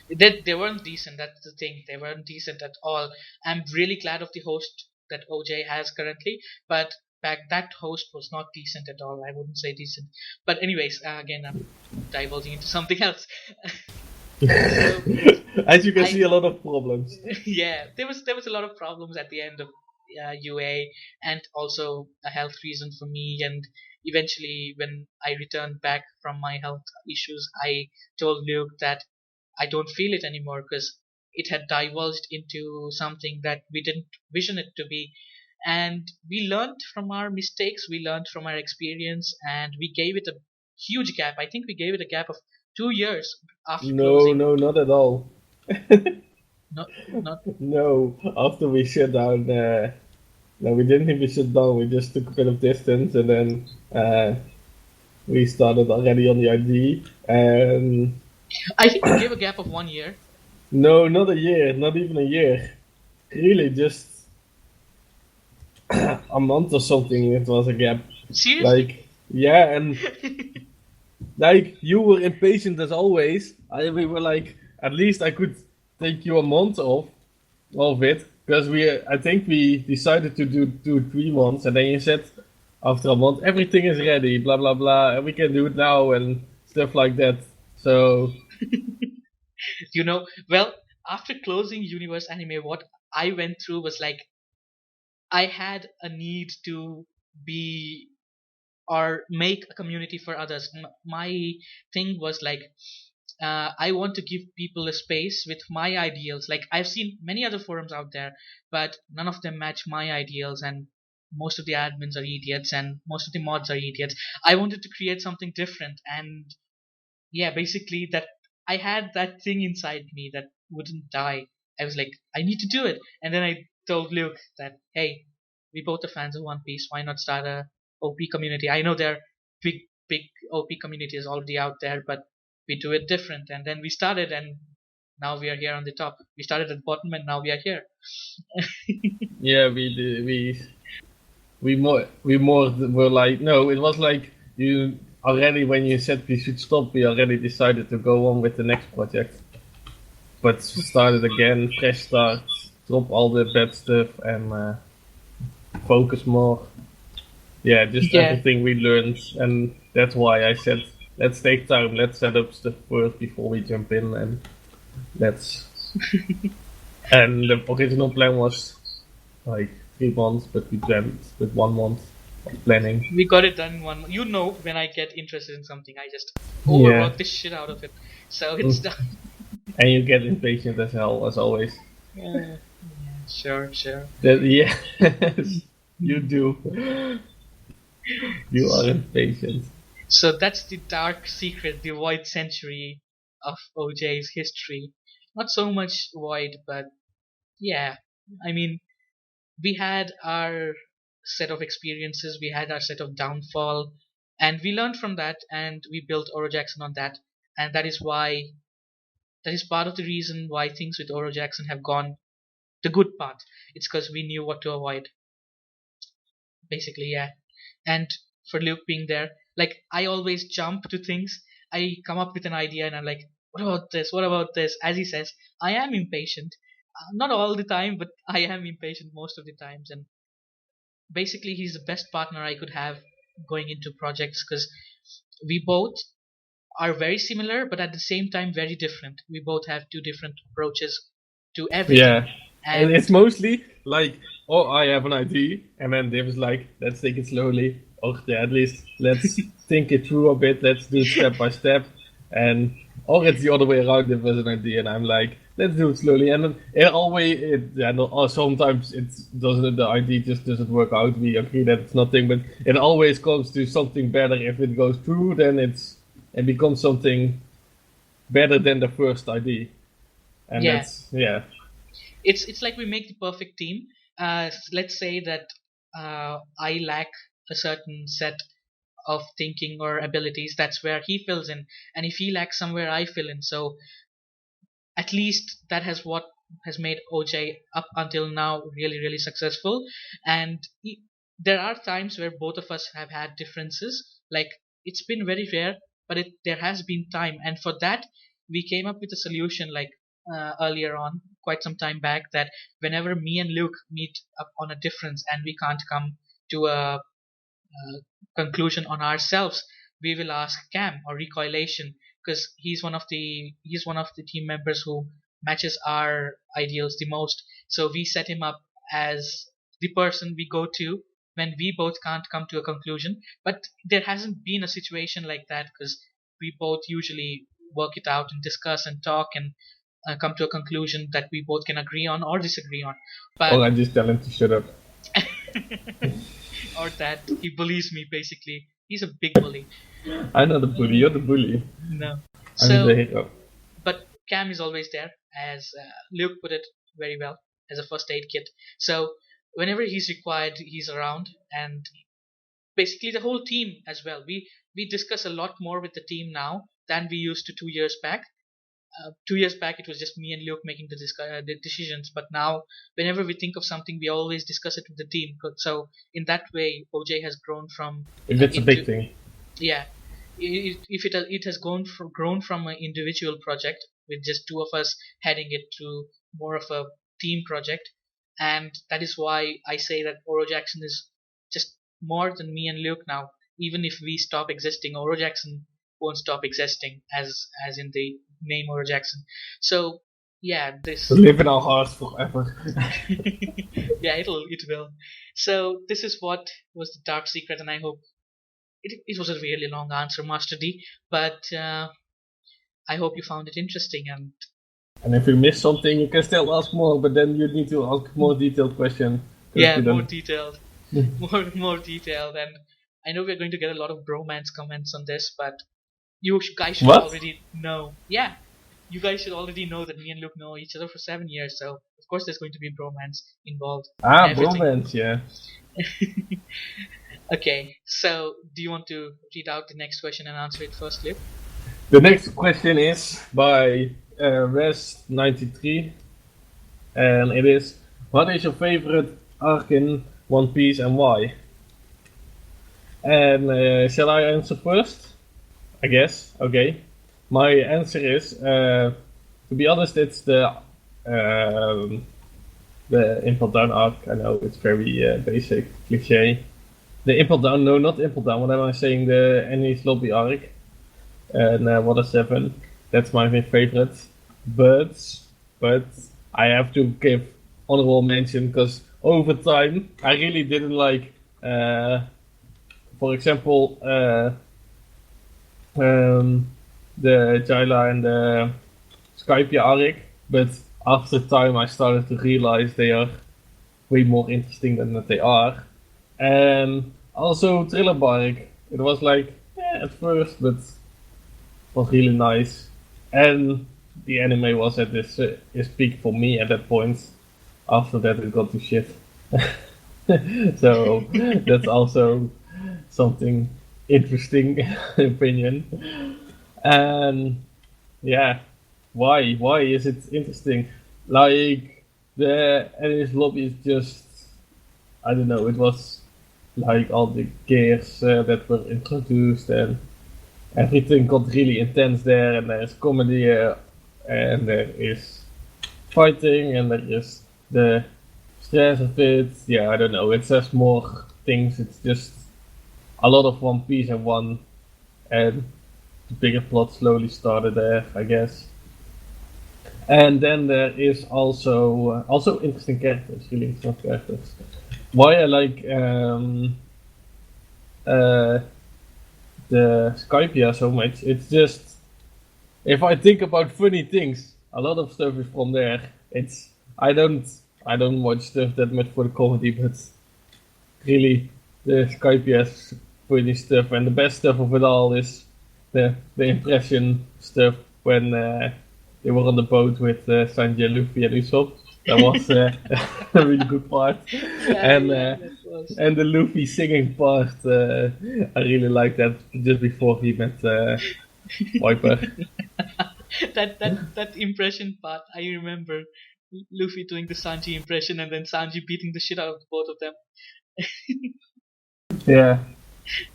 they weren't decent. That's the thing. They weren't decent at all. I'm really glad of the host that OJ has currently, but back that host was not decent at all. I wouldn't say decent. But anyways, again, I'm divulging into something else. So As you can see, I a lot of problems. yeah, there was a lot of problems at the end of UA, and also a health reason for me. And eventually, when I returned back from my health issues, I told Luke that I don't feel it anymore because it had divulged into something that we didn't vision it to be. And we learned from our mistakes, we learned from our experience, and we gave it a huge gap. I think we gave it a gap of 2 years after No, closing. no, not at all. Not, not. No, after we shut down, no, we didn't even shut down. We just took a bit of distance, and then we started already on the ID. And I think we gave a gap of 1 year. no, not a year, not even a year. Really, just a month or something. It was a gap. Seriously? Like, yeah, and like you were impatient as always. We were like, at least I could take you a month off of it because I think we decided to do 3 months, and then you said after a month everything is ready, blah blah blah, and we can do it now and stuff like that. So Well, after closing Universe Anime, what I went through was like I had a need to be or make a community for others. My thing was like I want to give people a space with my ideals. Like I've seen many other forums out there, but none of them match my ideals, and most of the admins are idiots, and most of the mods are idiots. I wanted to create something different, and yeah, basically that I had that thing inside me that wouldn't die. I was like, I need to do it, and then I told Luke that, hey, we both are fans of One Piece. Why not start a OP community? I know there are big OP communities already out there, but we do it different. And then we started, and now we are here on the top. We started at the bottom, and now we are here. yeah, we more were like, no, it was like you already when you said we should stop, we already decided to go on with the next project, but started again, fresh start, drop all the bad stuff and focus more. Yeah, just Yeah, everything we learned, and that's why I said let's take time, let's set up stuff first before we jump in, and let's. And the original plan was like 3 months, but we went with 1 month of planning. we got it done in one. When I get interested in something, I just Yeah, overwork the shit out of it. So it's mm. done. And you get impatient as hell as always. Yeah, sure, sure. That yeah, you do. You are impatient. So that's the dark secret, the void century of OJ's history. not so much void, but yeah, I mean, we had our set of experiences, we had our set of downfall, and we learned from that, and we built Oro Jackson on that, and that is part of the reason why things with Oro Jackson have gone the good path. It's because we knew what to avoid, basically, yeah. And for Luke being there, like I always jump to things. I come up with an idea and I'm like, what about this? What about this? As he says, I am impatient. Not all the time, but I am impatient most of the times. And basically, he's the best partner I could have going into projects because we both are very similar, but at the same time very different. We both have two different approaches to everything. Yeah, and And it's mostly like, oh, I have an idea, and then Div is like, let's take it slowly, or yeah, at least let's think it through a bit, let's do it step by step, and or it's the other way around. Div has an idea, and I'm like, let's do it slowly, and then sometimes it doesn't, the idea just doesn't work out. We agree that it's nothing, but it always comes to something better if it goes through. Then it becomes something better than the first idea, and yeah, that's yeah. it's like we make the perfect team. Let's say that I lack a certain set of thinking or abilities. That's where he fills in, and if he lacks somewhere, I fill in. So at least that has what has made OJ up until now really really successful. And there are times where both of us have had differences. Like it's been very rare, but there has been time, and for that we came up with a solution. Like earlier on, quite some time back, that whenever me and Luke meet up on a difference and we can't come to a conclusion on ourselves, we will ask Cam or Recoilation, because he's one of the team members who matches our ideals the most. So we set him up as the person we go to when we both can't come to a conclusion. But there hasn't been a situation like that because we both usually work it out and discuss and talk and come to a conclusion that we both can agree on or disagree on. Or But I just tell him to shut up. or that he bullies me basically. He's a big bully. I'm not the bully, you're the bully. No. I'm the So, hero. but Cam is always there, as Luke put it very well, as a first aid kit. So whenever he's required, he's around, and basically the whole team as well. We discuss a lot more with the team now than we used to 2 years back. 2 years back, it was just me and Luke making the decisions, but now whenever we think of something, we always discuss it with the team. So in that way, OJ has grown from That's a big into thing. yeah. If it has grown from an individual project with just two of us heading it to more of a team project, and that is why I say that Oro Jackson is just more than me and Luke now. Even if we stop existing, Oro Jackson won't stop existing, as in the name Oro Jackson. So yeah, this Live in our hearts forever. yeah, it will. So this is what was the dark secret, and I hope it was a really long answer, Master D, but I hope you found it interesting. And if you miss something, you can still ask more, but then you need to ask more detailed question. Yeah, more detailed, more detailed, and I know we're going to get a lot of bromance comments on this, but you guys should What? already know. Yeah, you guys should already know that me and Luke know each other for 7 years, so of course there's going to be bromance involved. Everything. Bromance, yeah. Okay, so do you want to read out the next question and answer it first, Luke? The next question is by West93, and it is, what is your favorite arc in One Piece and why? And shall I answer first? I guess. Okay. My answer is, to be honest, it's the Impel Down arc. I know it's very basic, cliche. The Impel Down, no, not Impel Down. What am I saying? The Enies Lobby arc. And Water 7. That's my favorite. But I have to give honorable mention because over time I really didn't like. For example, the Jaila and the Skypia arc, but after time I started to realize they are way more interesting than that they are. And also Thriller Bark, it was like, at first, but it was really nice. And the anime was at its peak for me at that point. After that, it got to shit. So that's also something interesting opinion. And yeah, why is it interesting? Like the enemy's lobby is just, I don't know. It was like all the gears that were introduced, and everything got really intense there. And there's comedy, and there is fighting, and there is the stress of it. Yeah, I don't know. It says more things. It's just a lot of One Piece in one, and the bigger plot slowly started there, I guess. And then there is also interesting characters, really interesting characters. Why I like uh, the Skypia so much, it's just, if I think about funny things, a lot of stuff is from there. It's I don't I don't watch stuff that much for the comedy, but really the Skypia's funny stuff, and the best stuff of it all is the impression stuff when they were on the boat with Sanjay, Luffy, and Usopp. That was a really good part. And That was. and the Luffy singing part, I really like that. Just before he met Viper. That impression part, I remember Luffy doing the Sanji impression and then Sanji beating the shit out of both of them. Yeah,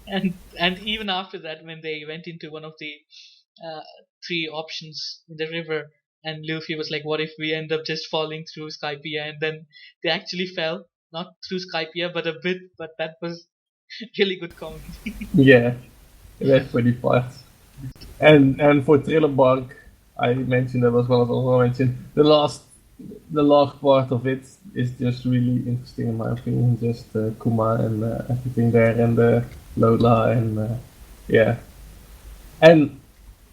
And even after that, when they went into one of the uh, three options in the river, and Luffy was like, "What if we end up just falling through Skypiea?" And then they actually fell, not through Skypiea, but a bit. But that was really good comedy. yeah, that's funny part. And for Thriller Bark, I mentioned that as well as also mentioned the last part of it is just really interesting in my opinion. Just Kuma and everything there, and Lola, and yeah. And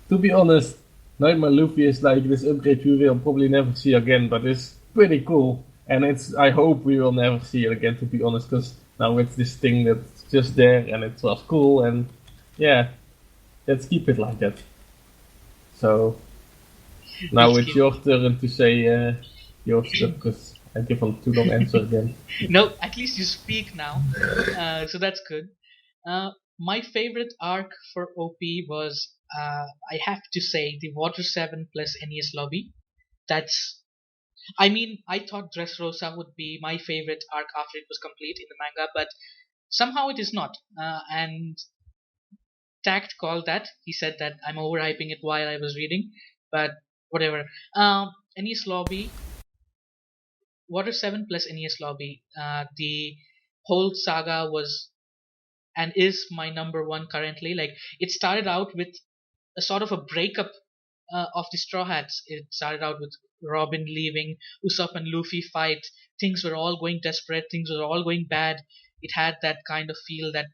to be honest, Nightmare Luffy is like this upgrade we will probably never see again, but it's pretty cool. And I hope we will never see it again, to be honest, because now it's this thing that's just there and it was cool, and yeah, let's keep it like that. So now Let's it's keep. your turn to say your stuff, because I give a too long answer again. No, at least you speak now, so that's good. My favorite arc for OP was, I have to say, the Water 7 plus NES lobby. That's, I mean, I thought Dressrosa would be my favorite arc after it was complete in the manga, but somehow it is not. And Tact called that. He said that I'm overhyping it while I was reading, but whatever. NES lobby, Water 7 plus NES lobby. The whole saga was and is my number one currently. Like, it started out with a sort of a breakup of the Straw Hats. It started out with Robin leaving, Usopp and Luffy fight. Things were all going desperate. Things were all going bad. It had that kind of feel that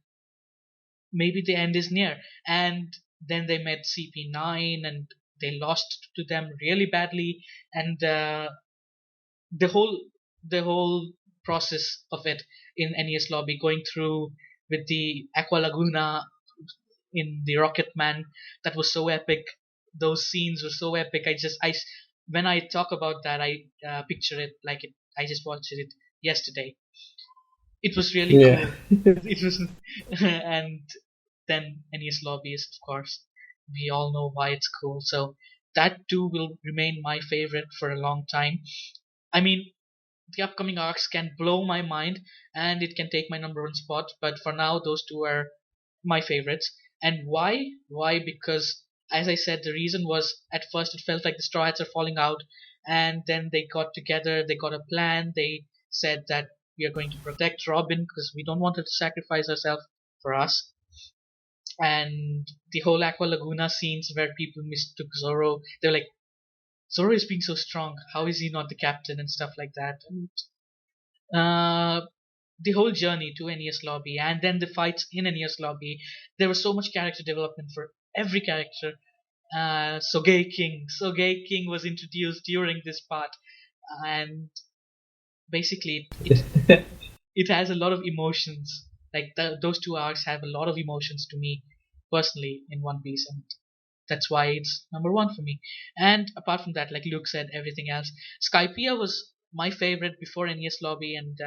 maybe the end is near. And then they met CP9 and they lost to them really badly. And the whole the whole process of it in NES lobby, going through with the Aqua Laguna in the Rocket Man, that was so epic. Those scenes were so epic. When I talk about that, I picture it like it. I just watched it yesterday. It was really Yeah. cool. It was, and then NES lobby is, of course, we all know why it's cool. So that too will remain my favorite for a long time. I mean, the upcoming arcs can blow my mind and it can take my number one spot, but for now those two are my favorites. And why? Because, as I said, the reason was, at first it felt like the Straw Hats are falling out, and then they got together, they got a plan. They said that we are going to protect Robin because we don't want her to sacrifice herself for us. And the whole Aqua Laguna scenes where people mistook Zoro, they were like, Zoro is being so strong, how is he not the captain, and stuff like that. And uh, the whole journey to NES lobby, and then the fights in NES lobby. There was so much character development for every character. Sogei King was introduced during this part, and basically it has a lot of emotions. Like those two arcs have a lot of emotions to me personally in One Piece, and that's why it's number one for me. And apart from that, like Luke said, everything else. Skypiea was my favorite before NES Lobby and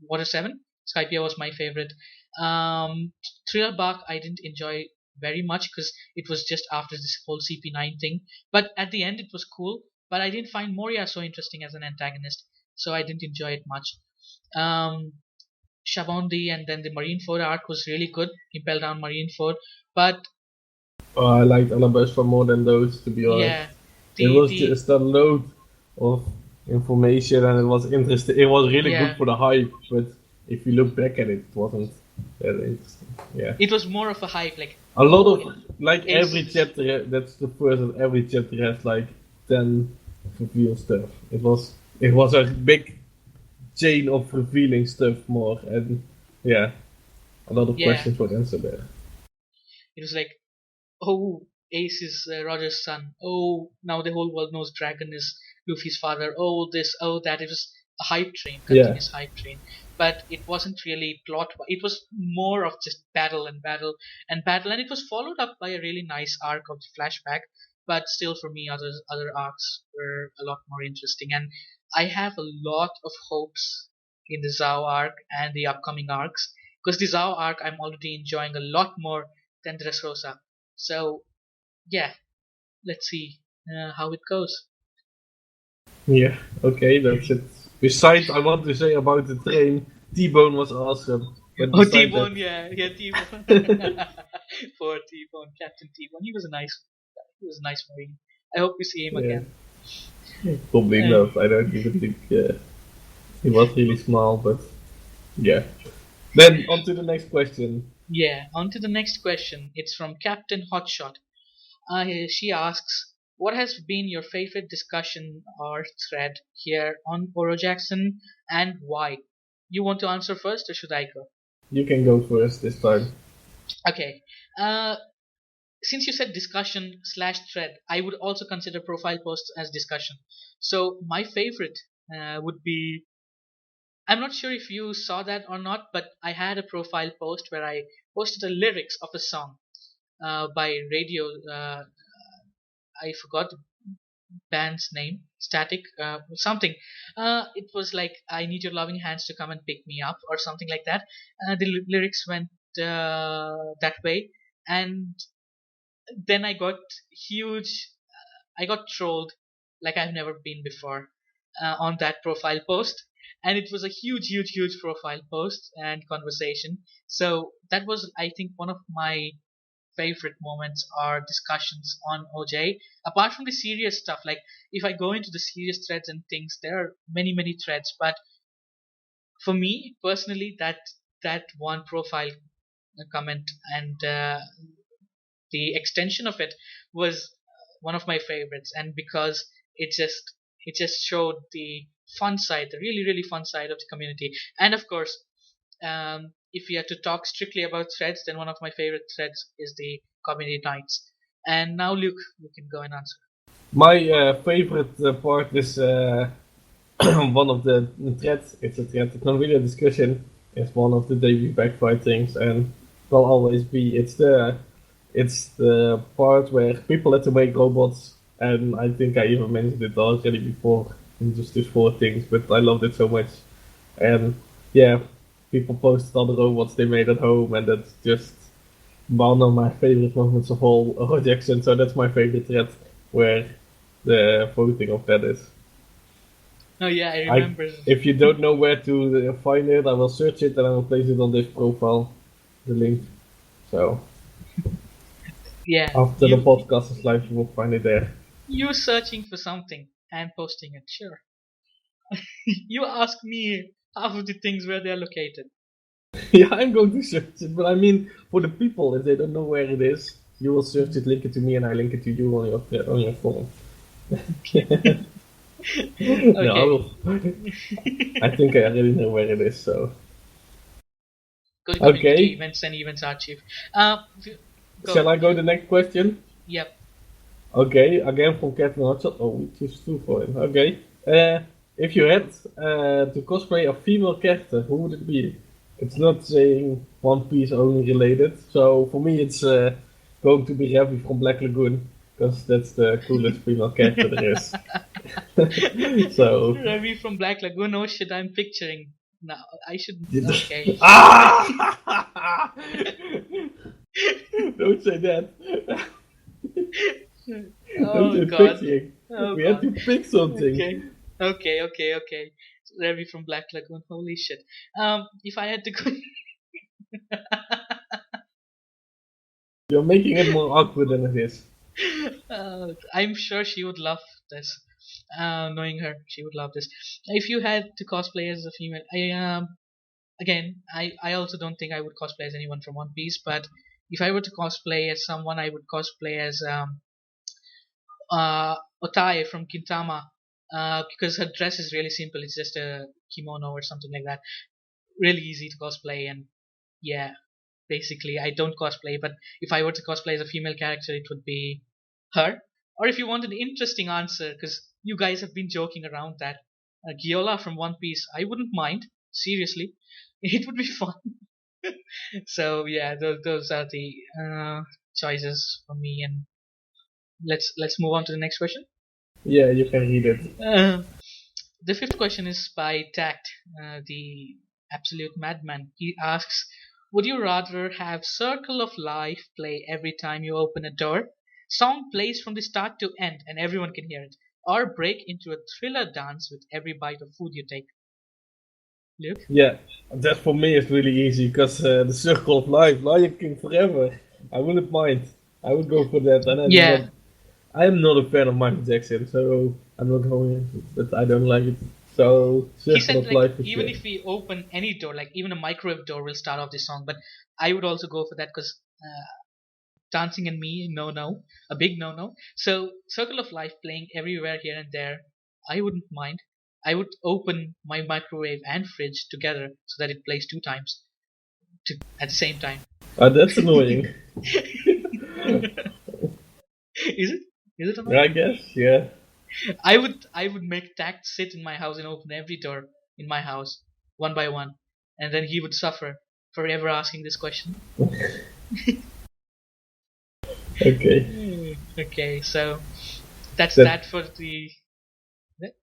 Water 7. Skypiea was my favorite. Thriller Bark I didn't enjoy very much because it was just after this whole CP9 thing. But at the end, it was cool. But I didn't find Moria so interesting as an antagonist, so I didn't enjoy it much. Shabondi and then the Marineford arc was really good. Impel Down Marineford, but I liked Alabasta more than those, to be honest. yeah, It was just a load of information and it was interesting. It was really good for the hype, but if you look back at it, it wasn't that interesting. Yeah. It was more of a hype, like a lot of like every chapter. That's the first that every chapter has like 10 reveal stuff. It was a big chain of revealing stuff more, and yeah, a lot of questions were answered there. It was like, oh, Ace is Roger's son. Oh, now the whole world knows Dragon is Luffy's father. Oh, this, oh, that. It was a hype train, continuous hype train. But it wasn't really plot. It was more of just battle and battle and battle, and it was followed up by a really nice arc of the flashback. But still, for me, other arcs were a lot more interesting, and I have a lot of hopes in the Zao arc and the upcoming arcs, because the Zao arc I'm already enjoying a lot more than Dressrosa. So, yeah, let's see how it goes. Yeah, okay, that's it. Besides, I want to say about the train, T-Bone was awesome. Oh, T-Bone, yeah, T-Bone. Poor T-Bone, Captain T-Bone. He was a nice Marine. I hope we see him again. Probably not. I don't even think he was really small, but yeah. Then on to the next question. Yeah, on to the next question. It's from Captain Hotshot. She asks, what has been your favorite discussion or thread here on Oro Jackson, and why? You want to answer first, or should I go? You can go first this time. Okay. Since you said discussion / thread, I would also consider profile posts as discussion. So my favorite would be, I'm not sure if you saw that or not, but I had a profile post where I posted the lyrics of a song by Radio. I forgot the band's name. Static something. It was like, I need your loving hands to come and pick me up, or something like that. The lyrics went that way, and then I got huge. I got trolled like I've never been before on that profile post, and it was a huge profile post and conversation. So that was, I think, one of my favorite moments or discussions on OJ. Apart from the serious stuff, like if I go into the serious threads and things, there are many threads. But for me personally, that one profile comment and the extension of it was one of my favorites, and because it just showed the fun side, the really fun side of the community. And of course, if we are to talk strictly about threads, then one of my favorite threads is the community nights. And now, Luke, you can go and answer. My favorite part is one of the threads. It's a thread. It's not really a discussion. It's one of the debut backfight things, and will always be. It's the part where people had to make robots, and I think I even mentioned it already before in just these 4 things, but I loved it so much. And yeah, people posted all the robots they made at home, and that's just one of my favorite moments of all Oro Jackson. So that's my favorite thread where the voting of that is. Oh yeah, I remember. If you don't know where to find it, I will search it and I will place it on this profile, the link. So yeah, after the podcast is live, you will find it there. You searching for something and posting it, sure. You ask me half of the things where they are located. Yeah, I'm going to search it, but I mean, for the people, if they don't know where it is, you will search it, link it to me, and I link it to you on your phone. Okay. No, I will. I think I already know where it is, so. Go to community events and events archive. Shall I go to the next question? Yep. Okay, again from Captain Hotshot. Oh, we choose 2 for him. Okay. If you had to cosplay a female character, who would it be? It's not saying One Piece only related. So for me, it's going to be Revy from Black Lagoon, because that's the coolest female character there is. So. Ravi from Black Lagoon. Oh shit, I'm picturing. No, I should. Okay. Ah! Don't say that. Don't Oh say god. picturing. Oh We god. have to pick something. Okay. Ravi from Black Lagoon. Holy shit. If I had to go. You're making it more awkward than it is. I'm sure she would love this. Knowing her, she would love this. If you had to cosplay as a female, I also don't think I would cosplay as anyone from One Piece. But if I were to cosplay as someone, I would cosplay as Otae from Gintama, because her dress is really simple. It's just a kimono or something like that. Really easy to cosplay, and yeah, basically I don't cosplay. But if I were to cosplay as a female character, it would be her. Or if you want an interesting answer, because you guys have been joking around that, Giola from One Piece, I wouldn't mind. Seriously, it would be fun. So yeah, those are the choices for me, and let's move on to the next question. Yeah, you can read it. The fifth question is by Tact, the absolute madman. He asks, would you rather have Circle of Life play every time you open a door? Song plays from the start to end and everyone can hear it. Or break into a thriller dance with every bite of food you take. Luke? Yeah, that for me is really easy, because the Circle of Life, Lion King forever. I wouldn't mind. I would go for that, and Yeah. I am not a fan of Michael Jackson, so I'm not going, but I don't like it. So, He Circle said of like Life is even sure. if we open any door, like even a microwave door will start off this song, but I would also go for that because Dancing and Me, no, a big no. So Circle of Life playing everywhere here and there, I wouldn't mind. I would open my microwave and fridge together so that it plays two times at the same time. That's annoying. Is it? Is it I annoying? guess, yeah. I would make Tact sit in my house and open every door in my house one by one, and then he would suffer for ever asking this question. Okay. Okay, so that's That, that for the.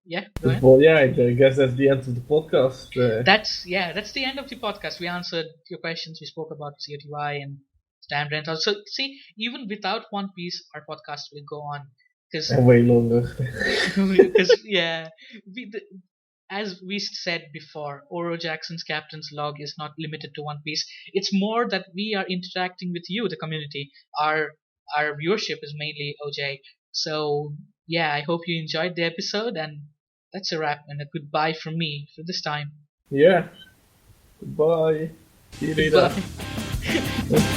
Yeah, go ahead. well, yeah, I guess that's the end of the podcast. That's the end of the podcast. We answered your questions. We spoke about COTY and Stan Renthouse. So see, even without One Piece, our podcast will go on because Way longer. yeah, as we said before, Oro Jackson's Captain's Log is not limited to One Piece. It's more that we are interacting with you, the community. Our viewership is mainly OJ. So yeah, I hope you enjoyed the episode, and that's a wrap and a goodbye from me for this time. Yeah. Goodbye. See you later. Goodbye.